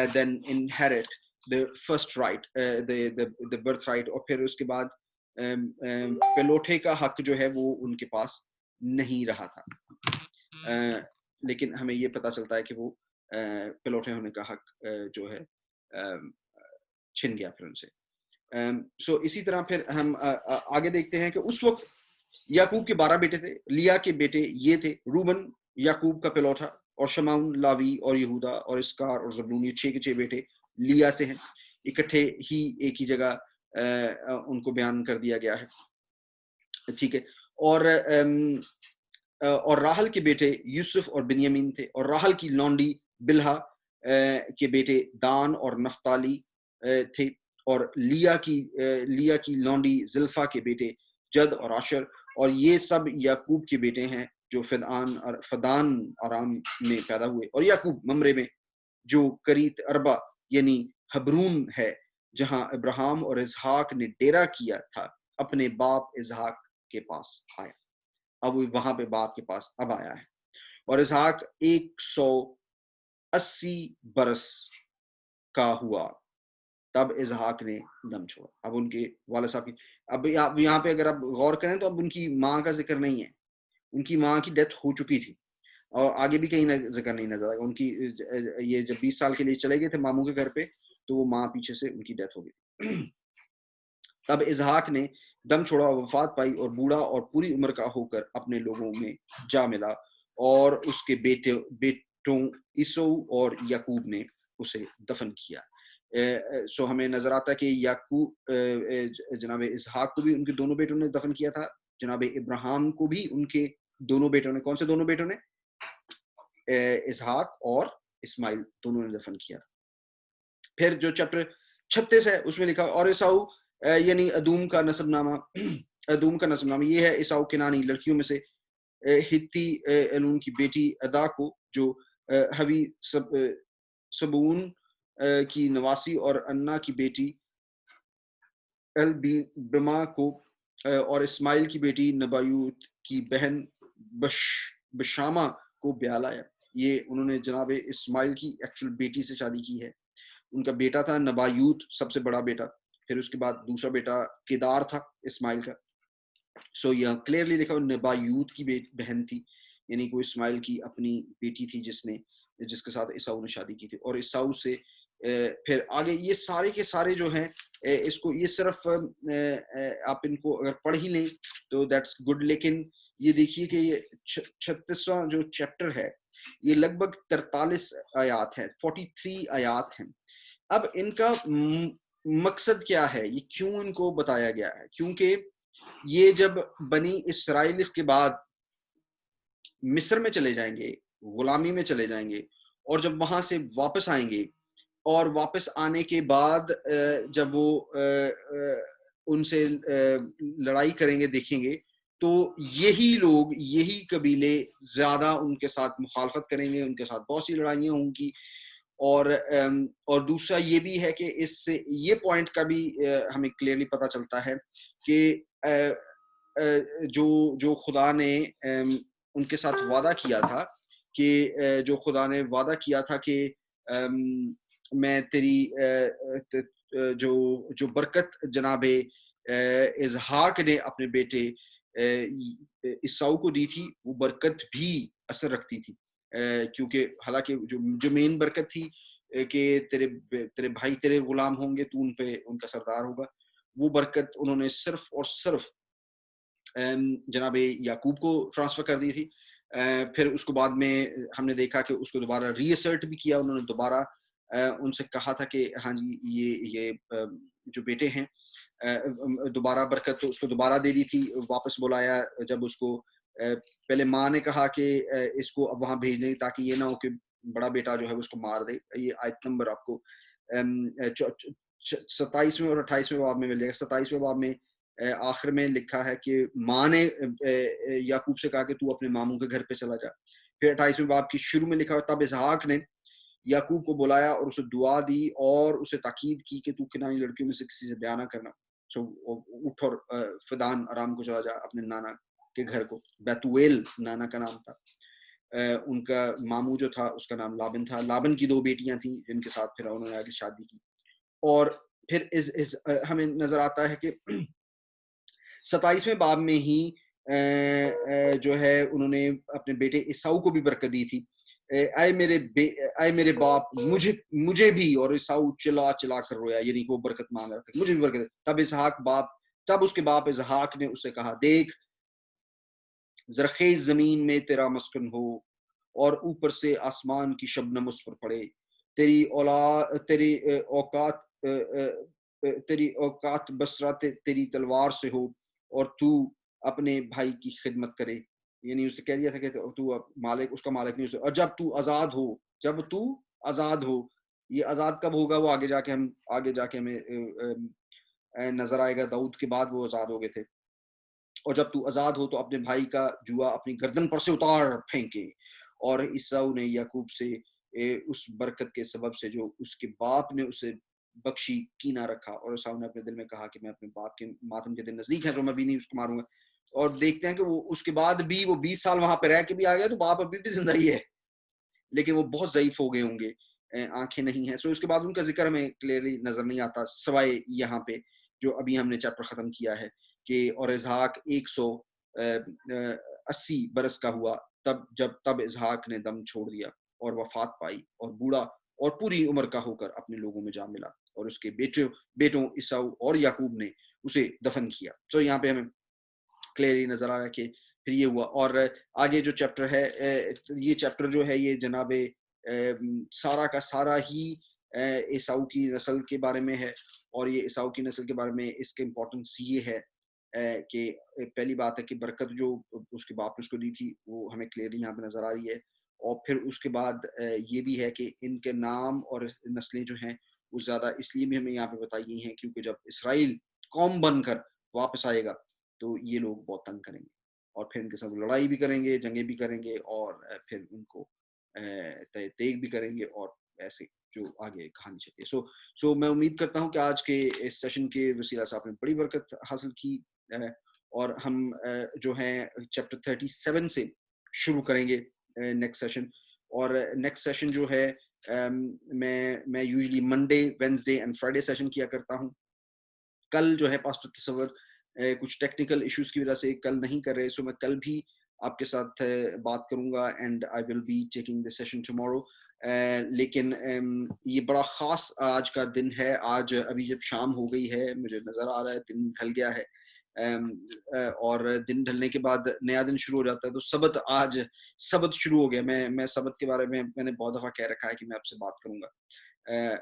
then inherit the first right, the birthright. اور پھر اس کے بعد پلوٹے کا حق جو ہے وہ ان کے پاس نہیں رہا تھا, لیکن ہمیں یہ پتا چلتا ہے کہ وہ پلوٹے ہونے کا حق جو ہے چھن گیا پھر ان سے. سو اسی طرح پھر ہم آگے دیکھتے ہیں کہ اس وقت یعقوب کے 12 بیٹے تھے. لیا کے بیٹے یہ تھے, روبن یعقوب کا پلوٹا, اور شمعون, لاوی اور یہودا اور اسکار اور زبلون, یہ 6 کے 6 بیٹے لیا سے ہیں. اکٹھے ہی ایک ہی جگہ ان کو بیان کر دیا گیا ہے, ٹھیک ہے. اور راحل کے بیٹے یوسف اور بنیامین تھے, اور راحل کی لونڈی بلہا کے بیٹے دان اور نفتالی تھے, اور لیا کی لونڈی زلفا کے بیٹے جد اور عاشر, اور یہ سب یعقوب کے بیٹے ہیں جو فدان آرام میں پیدا ہوئے. اور یعقوب ممرے میں جو کریت اربا یعنی حبرون ہے جہاں ابراہیم اور اسحاق نے ڈیرا کیا تھا, اپنے باپ اسحاق کے پاس آیا. اب وہاں پہ باپ کے پاس اب آیا ہے. اور اسحاق 180 برس کا ہوا تب اسحاق نے دم چھوڑا. اب ان کے والد صاحب کی, اب یہاں پہ اگر آپ غور کریں تو اب ان کی ماں کا ذکر نہیں ہے, ان کی ماں کی ڈیتھ ہو چکی تھی, اور آگے بھی کہیں ذکر نہیں نظر آئے. ان کی یہ جب 20 سال کے لیے چلے گئے تھے ماموں کے گھر پہ, تو وہ ماں پیچھے سے ان کی ڈیتھ ہو گئی. تب اسحاق نے دم چھوڑا, وفات پائی, اور بوڑھا اور پوری عمر کا ہو کر اپنے لوگوں میں جا ملا, اور اس کے بیٹوں عیسو اور یعقوب نے اسے دفن کیا. سو ہمیں نظر آتا ہے کہ یعقوب جناب اسحاق کو بھی ان کے دونوں بیٹوں نے دفن کیا تھا, جناب ابراہیم کو بھی ان کے دونوں بیٹوں نے, کون سے دونوں بیٹوں نے, اسحاق اور اسماعیل, دونوں نے دفن کیا. پھر جو چیپٹر 36 ہے اس میں لکھا, اور عیساؤ یعنی ادوم کا نسب نامہ یہ ہے. عیساؤ کنانی لڑکیوں میں سے ہتی الون کی بیٹی ادا کو, جو ہوی سبون کی نواسی, اور انا کی بیٹی البما کو, اور اسماعیل کی بیٹی نبایوت کی بہن بشامہ کو بیال آیا. یہ انہوں نے جناب اسماعیل کی ایکچوئل بیٹی سے شادی کی ہے. ان کا بیٹا تھا نبایوت, سب سے بڑا بیٹا, پھر اس کے بعد دوسرا بیٹا کیدار تھا اسماعیل کا. سو یہ کلیئرلی دیکھا نبایوت کی بہن تھی, یعنی کوئی اسماعیل کی اپنی بیٹی تھی جس کے ساتھ عیساؤ نے شادی کی تھی. اور عیساؤ سے پھر آگے یہ سارے کے سارے جو ہیں, اس کو یہ صرف آپ ان کو اگر پڑھ ہی لیں تو دیٹس گڈ, لیکن یہ دیکھیے کہ یہ 36واں جو چیپٹر ہے یہ لگ بھگ 43 آیات ہیں, 43 آیات ہیں. اب ان کا مقصد کیا ہے, یہ کیوں ان کو بتایا گیا ہے؟ کیونکہ یہ جب بنی اسرائیل اس کے بعد مصر میں چلے جائیں گے, غلامی میں چلے جائیں گے, اور جب وہاں سے واپس آئیں گے, اور واپس آنے کے بعد جب وہ ان سے لڑائی کریں گے, دیکھیں گے تو یہی لوگ, یہی قبیلے زیادہ ان کے ساتھ مخالفت کریں گے, ان کے ساتھ بہت سی لڑائیاں ہوں گی. اور دوسرا یہ بھی ہے کہ اس سے یہ پوائنٹ کا بھی ہمیں کلیئرلی پتہ چلتا ہے کہ جو خدا نے ان کے ساتھ وعدہ کیا تھا کہ جو خدا نے وعدہ کیا تھا کہ میں تیری جو برکت جناب اسحاق نے اپنے بیٹے عیساؤ کو دی تھی، وہ برکت بھی اثر رکھتی تھی، کیونکہ حالانکہ جو مین برکت تھی کہ تیرے بھائی تیرے غلام ہوں گے، تو ان پہ ان کا سردار ہوگا، وہ برکت انہوں نے صرف اور صرف جناب یعقوب کو ٹرانسفر کر دی تھی. پھر اس کو بعد میں ہم نے دیکھا کہ اس کو دوبارہ ری اسرٹ بھی کیا، انہوں نے دوبارہ ان سے کہا تھا کہ ہاں جی یہ جو بیٹے ہیں دوبارہ برکت اس کو دوبارہ دے دی تھی، واپس بلایا. جب اس کو پہلے ماں نے کہا کہ اس کو اب وہاں بھیج دیں تاکہ یہ نہ ہو کہ بڑا بیٹا جو ہے اس کو مار دے. یہ آیت نمبر آپ کو 27ویں اور 28ویں باب میں مل جائے گا. 27ویں باب میں آخر میں لکھا ہے کہ ماں نے یعقوب سے کہا کہ تو اپنے ماموں کے گھر پہ چلا جا. پھر 28ویں باب کی شروع میں لکھا ہے تب اسحاق نے یعقوب کو بلایا اور اسے دعا دی اور اسے تاکید کی کہ تو کنانی لڑکیوں میں سے کسی سے بیاہ نہ کرنا. اٹھ اور فدان آرام کو چلا جا اپنے نانا کے گھر کو. بیتویل نانا کا نام تھا. ان کا ماموں جو تھا اس کا نام لابن تھا. لابن کی 2 بیٹیاں تھیں جن کے ساتھ پھر انہوں نے آگے شادی کی. اور پھر ہمیں نظر آتا ہے کہ 27ویں باب میں ہی جو ہے انہوں نے اپنے بیٹے عیساؤ کو بھی برکت دی تھی. اے میرے باپ مجھے بھی. اور عیساؤ چلا چلا کر رویا، یعنی وہ برکت مانگ رہا تھا، مجھے بھی برکت. تب اس کے باپ اسحاق نے اس سے کہا دیکھ زرخیز زمین میں تیرا مسکن ہو اور اوپر سے آسمان کی شبنم اس پر پڑے. تیری اوقات بسرا تیری تلوار سے ہو اور تو اپنے بھائی کی خدمت کرے. یعنی اسے کہہ دیا تھا کہ تو مالک اس کا مالک نہیں. اور جب تو آزاد ہو، یہ آزاد کب ہوگا وہ آگے جا کے ہمیں نظر آئے گا. داؤد کے بعد وہ آزاد ہو گئے تھے. اور جب تو آزاد ہو تو اپنے بھائی کا جوا اپنی گردن پر سے اتار پھینکے. اور عیساؤ نے یعقوب سے اس برکت کے سبب سے جو اس کے باپ نے اسے بخشی کینہ رکھا. اور عیساؤ نے اپنے دل میں کہا کہ میں اپنے باپ کے ماتم کے دن نزدیک ہے تو میں بھی نہیں اس کو ماروں گا. اور دیکھتے ہیں کہ وہ اس کے بعد بھی وہ 20 سال وہاں پہ رہ کے بھی آ گیا تو باپ ابھی بھی زندہ ہی ہے، لیکن وہ بہت ضعیف ہو گئے ہوں گے، آنکھیں نہیں ہیں. سو اس کے بعد ان کا ذکر ہمیں کلیئرلی نظر نہیں آتا سوائے یہاں پہ جو ابھی ہم نے چیپٹر ختم کیا ہے کہ اور اسحاق 180 برس کا ہوا تب اسحاق نے دم چھوڑ دیا اور وفات پائی اور بوڑھا اور پوری عمر کا ہو کر اپنے لوگوں میں جا ملا. اور اس کے بیٹوں عیساؤ اور یعقوب نے اسے دفن کیا. تو یہاں پہ ہمیں کلیئرلی نظر آ رہا ہے کہ پھر یہ ہوا. اور آگے جو چیپٹر ہے یہ چیپٹر جو ہے یہ جناب سارا کا سارا ہی عیساؤ کی نسل کے بارے میں ہے. اور یہ عیساؤ کی نسل کے بارے میں اس کے امپورٹنس یہ ہے کہ پہلی بات ہے کہ برکت جو اس کے باپ نے اس کو دی تھی وہ ہمیں کلیئرلی یہاں پہ نظر آ رہی ہے. اور پھر اس کے بعد یہ بھی ہے کہ ان کے نام اور نسلیں جو ہیں وہ زیادہ اس لیے بھی ہمیں یہاں پہ بتائی گئی ہیں کیونکہ جب اسرائیل قوم بن کر واپس آئے گا تو یہ لوگ بہت تنگ کریں گے اور پھر ان کے ساتھ لڑائی بھی کریں گے، جنگیں بھی کریں گے اور پھر ان کو تیگ بھی کریں گے اور ایسے جو آگے کہانی چلتی ہے. سو میں امید کرتا ہوں کہ آج کے اس سیشن کے وسیلہ سے آپ نے بڑی برکت حاصل کی. اور ہم جو ہیں چیپٹر 37 سے شروع کریں گے نیکسٹ سیشن. اور نیکسٹ سیشن جو ہے میں usually Monday, Wednesday and Friday session کیا کرتا ہوں. کل جو ہے پاسٹر تصور کچھ ٹیکنیکل ایشوز کی وجہ سے کل نہیں کر رہے. سو میں کل بھی آپ کے ساتھ بات کروں گا and I will be taking the session tomorrow. لیکن یہ بڑا خاص آج کا دن ہے. آج ابھی جب شام ہو گئی ہے مجھے نظر آ رہا ہے دن ڈھل گیا ہے اور دن ڈھلنے کے بعد نیا دن شروع ہو جاتا ہے. تو آج سبت شروع ہو گیا. میں سبت کے بارے میں نے بہت دفعہ کہہ رکھا ہے کہ میں آپ سے بات کروں گا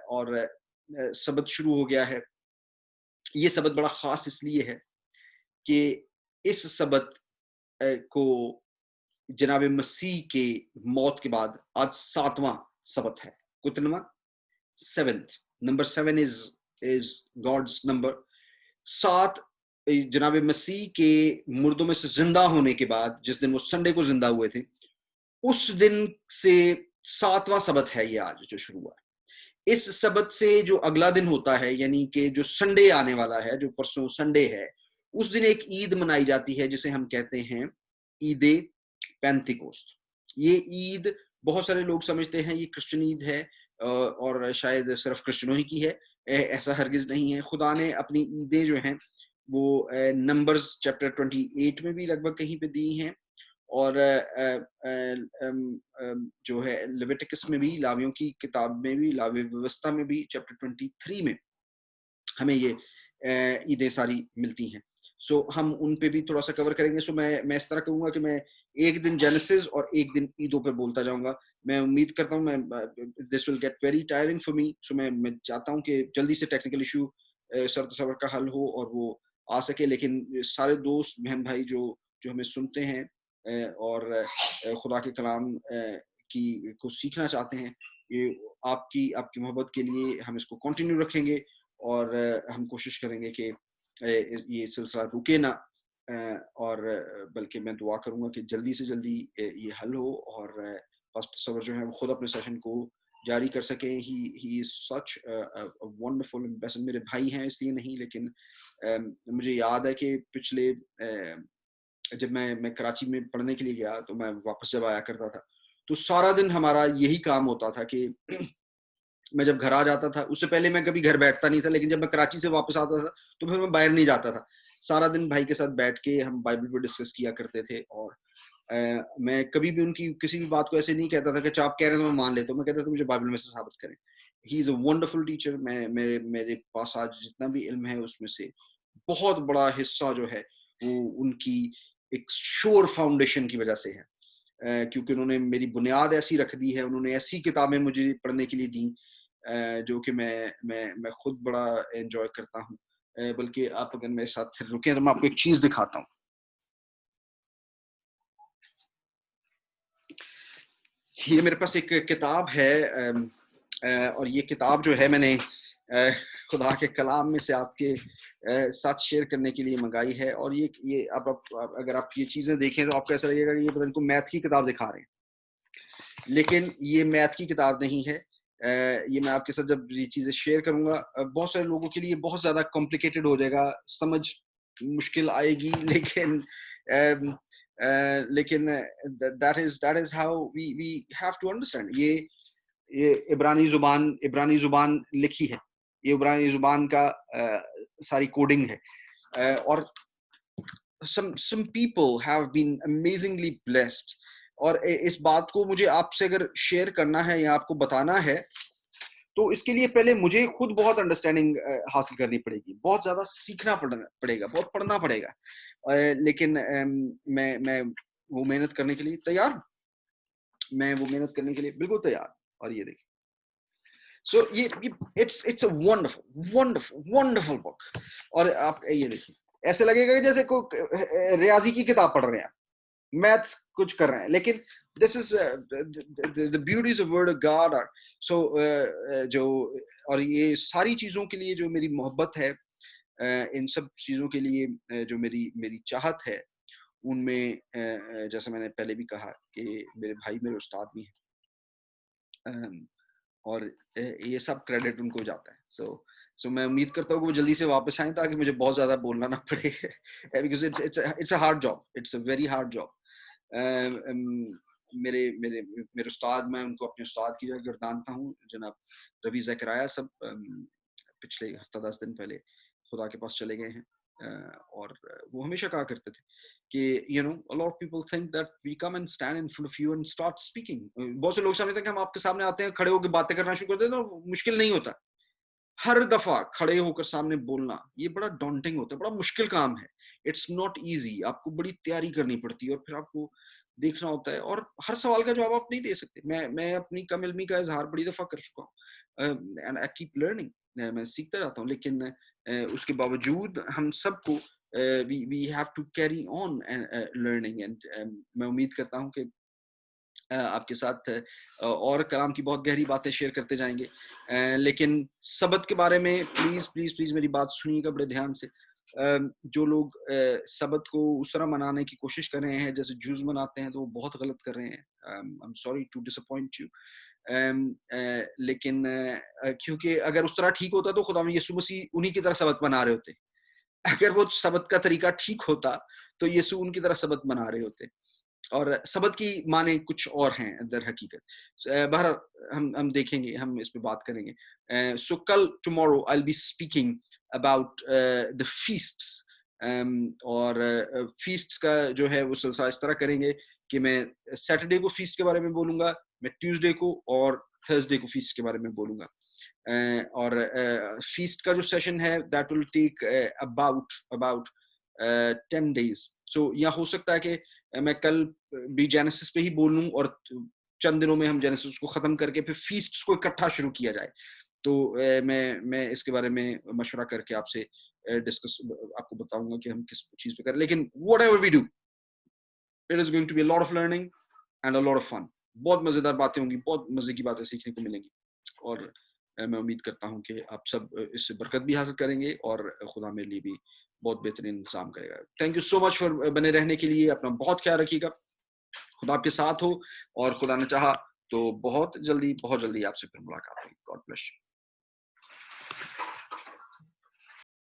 اور سبت شروع ہو گیا ہے. یہ سبت بڑا خاص اس لیے ہے کہ اس سبت کو جناب مسیح کے موت کے بعد آج 7واں سبت ہے. کتنواں؟ 7th. Number 7 is God's number. 7 جناب مسیح کے مردوں میں سے زندہ ہونے کے بعد جس دن وہ سنڈے کو زندہ ہوئے تھے اس دن سے 7واں سبت ہے یہ آج جو شروع ہوا ہے. اس سبت سے جو اگلا دن ہوتا ہے یعنی کہ جو سنڈے آنے والا ہے جو پرسوں سنڈے ہے اس دن ایک عید منائی جاتی ہے جسے ہم کہتے ہیں عید پینتیکوست. یہ عید بہت سارے لوگ سمجھتے ہیں یہ کرسچن عید ہے اور شاید صرف کرسچنوں ہی کی ہے. ایسا ہرگز نہیں ہے. خدا نے اپنی عیدیں جو ہیں وہ نمبرز چیپٹر 28 میں بھی لگ بھگ کہیں پہ دی ہیں, اور جو ہے لیویٹکس میں بھی, لاویوں کی کتاب میں بھی, لاوی ویوستھا میں بھی چیپٹر 23 میں ہمیں یہ عیدیں ساری ملتی ہیں. سو ہم ان پہ بھی تھوڑا سا کور کریں گے. سو میں اس طرح کہوں گا کہ میں ایک دن جینیسس اور ایک دن عیدوں پہ بولتا جاؤں گا. میں امید کرتا ہوں میں this will get very tiring for me. So میں چاہتا ہوں کہ جلدی سے ٹیکنیکل ایشو سر تصور کا حل ہو اور وہ آ سکے. لیکن سارے دوست بہن بھائی جو ہمیں سنتے ہیں اور خدا کے کلام کی کو سیکھنا چاہتے ہیں, یہ آپ کی محبت کے لیے ہم اس کو کنٹینیو رکھیں گے, اور ہم کوشش کریں گے کہ یہ سلسلہ رکے نہ, اور بلکہ میں دعا کروں گا کہ جلدی سے جلدی یہ حل ہو اور پاسٹر تصور جو ہے وہ خود اپنے سیشن کو جاری کر سکیں. ہی از سچ ونڈرفل امپریشن. میرے بھائی ہیں اس لیے نہیں, لیکن مجھے یاد ہے کہ پچھلے جب میں کراچی میں پڑھنے کے لیے گیا تو میں واپس جب آیا کرتا تھا تو سارا دن ہمارا یہی کام ہوتا تھا کہ میں جب گھر آ جاتا تھا, اس سے پہلے میں کبھی گھر بیٹھتا نہیں تھا, لیکن جب میں کراچی سے واپس آتا تھا تو پھر میں باہر نہیں جاتا تھا. سارا دن بھائی کے ساتھ بیٹھ کے ہم بائبل پہ ڈسکس کیا کرتے تھے, اور میں کبھی بھی ان کی کسی بھی بات کو ایسے نہیں کہتا تھا کہ آپ کہہ رہے ہیں تو میں مان لیتا ہوں. میں کہتا تھا مجھے بائبل میں سے ثابت کریں. ہی از اے ونڈرفل ٹیچر. میرے پاس آج جتنا بھی علم ہے اس میں سے بہت بڑا حصہ جو ہے وہ ان کی ایک شور فاؤنڈیشن کی وجہ سے ہے, کیونکہ انہوں نے میری بنیاد ایسی رکھ دی ہے. انہوں نے ایسی کتابیں مجھے پڑھنے کے لیے دیں جو کہ میں خود بڑا انجوائے کرتا ہوں. بلکہ آپ اگر میرے ساتھ رکیں تو میں آپ کو ایک چیز دکھاتا ہوں. یہ میرے پاس ایک کتاب ہے, اور یہ کتاب جو ہے میں نے خدا کے کلام میں سے آپ کے ساتھ شیئر کرنے کے لیے منگائی ہے. اور یہ اب اگر آپ یہ چیزیں دیکھیں تو آپ کو ایسا لگے گا کہ یہ پتہ نہیں کو میتھ کی کتاب دکھا رہے ہیں, لیکن یہ میتھ کی کتاب نہیں ہے. یہ میں آپ کے ساتھ جب یہ چیزیں شیئر کروں گا بہت سارے لوگوں کے لیے بہت زیادہ کمپلیکیٹڈ ہو جائے گا, سمجھ مشکل آئے گی, لیکن that is how we have to understand. یہ عبرانی زبان لکھی ہے, یہ عبرانی زبان کا ساری کوڈنگ ہے, اور some people have been amazingly blessed. اور اس بات کو مجھے آپ سے اگر شیئر کرنا ہے یا آپ کو بتانا ہے تو اس کے لیے پہلے مجھے خود بہت انڈرسٹینڈنگ حاصل کرنی پڑے گی, بہت زیادہ سیکھنا پڑے گا, بہت پڑھنا پڑے گا. لیکن میں وہ محنت کرنے کے لیے تیار ہوں, میں وہ محنت کرنے کے لیے بالکل تیار. اور یہ دیکھیں, سو it's a wonderful book. اور آپ یہ دیکھیں, ایسے لگے گا جیسے کوئی ریاضی کی کتاب پڑھ رہے ہیں, میتھس کچھ کر رہے ہیں, لیکن this is the beauties of word of God. So جو اور یہ ساری چیزوں کے لیے جو میری محبت ہے, ان سب چیزوں کے لیے جو میری چاہت ہے, ان میں جیسے میں نے پہلے بھی کہا کہ میرے بھائی میرے استاد بھی ہیں, اور یہ سب کریڈٹ ان کو جاتا ہے. سو میں امید کرتا ہوں کہ وہ جلدی سے واپس آئیں تاکہ مجھے بہت زیادہ بولنا نہ پڑے, because it's a hard job, it's a very hard job. میرے استاد, میں ان کو اپنے استاد کی جگہ گردانتا ہوں, جناب روی زکریا صاحب, پچھلے ہفتہ 10 دن پہلے خدا کے پاس چلے گئے ہیں. اور وہ ہمیشہ کہا کرتے تھے کہ a lot of people think that we come and stand in front of you and start speaking. بہت سے لوگ سمجھتے ہیں کہ ہم آپ کے سامنے آتے ہیں, کھڑے ہو کے باتیں کرنا شروع کرتے ہیں, تو مشکل نہیں ہوتا. ہر دفعہ کھڑے ہو کر سامنے بولنا یہ بڑا ڈانٹنگ ہوتا ہے, بڑا مشکل کام ہے. It's not easy. آپ کو بڑی تیاری کرنی پڑتی ہے, اور پھر آپ کو دیکھنا ہوتا ہے, اور ہر سوال کا جواب آپ نہیں دے سکتے. میں اپنی کم علمی کا اظہار بڑی دفعہ کر چکا ہوں, and I keep learning. میں سیکھتا رہتا ہوں, لیکن اس کے باوجود ہم سب کو we have to carry on learning. and میں امید کرتا ہوں کہ آپ کے ساتھ اور کلام کی بہت گہری باتیں شیئر کرتے جائیں گے, لیکن سبت کے بارے میں پلیز میری بات سنیے گا بڑے دھیان سے. جو لوگ سبت کو اس طرح منانے کی کوشش کر رہے ہیں جیسے جوز مناتے ہیں, تو وہ بہت غلط کر رہے ہیں. I'm sorry to disappoint you. لیکن کیونکہ اگر اس طرح ٹھیک ہوتا تو خدا یسوع مسیح انہی کی طرح سبت منا رہے ہوتے. اگر وہ سبت کا طریقہ ٹھیک ہوتا تو یسوع ان کی طرح سبت بنا رہے ہوتے، اور سبت کی معنی کچھ اور ہیں در حقیقت. بہر ہم دیکھیں گے، ہم اس پہ بات کریں گے. سو کل tomorrow I will be speaking about the feasts, اور فیسٹس کا جو ہے وہ سلسلہ اس طرح کریں گے کہ میں سیٹرڈے کو فیسٹ کے بارے میں بولوں گا، میں ٹیوزڈے کو اور تھرسڈے کو فیسٹ کے بارے میں بولوں گا. اور فیسٹ کا جو سیشن ہے that will take about 10 days. سو یا ہو سکتا ہے کہ میں کل بھی جینیسس پہ ہی بولوں اور چند دنوں میں ہم جینیسس کو ختم کر کے پھر فیسٹس کو اکٹھا شروع کیا جائے. تو میں اس کے بارے میں مشورہ کر کے آپ سے ڈسکس آپ کو بتاؤں گا کہ ہم کس چیز پہ کریں. لیکن whatever we do it is going to be a lot of learning and a lot of fun. بہت مزیدار باتیں ہوں گی، بہت مزے کی باتیں سیکھنے کو ملیں گی، اور میں امید کرتا ہوں کہ آپ سب اس سے برکت بھی حاصل کریں گے اور خدا میرے لیے بھی بہت بہترین انتظام کرے گا. Thank you so much for بنے رہنے کے لیے. اپنا بہت خیال رکھیے گا. خدا آپ کے ساتھ ہو، اور خدا نے چاہا تو بہت جلدی آپ سے پھر ملاقات ہوگی. God bless you.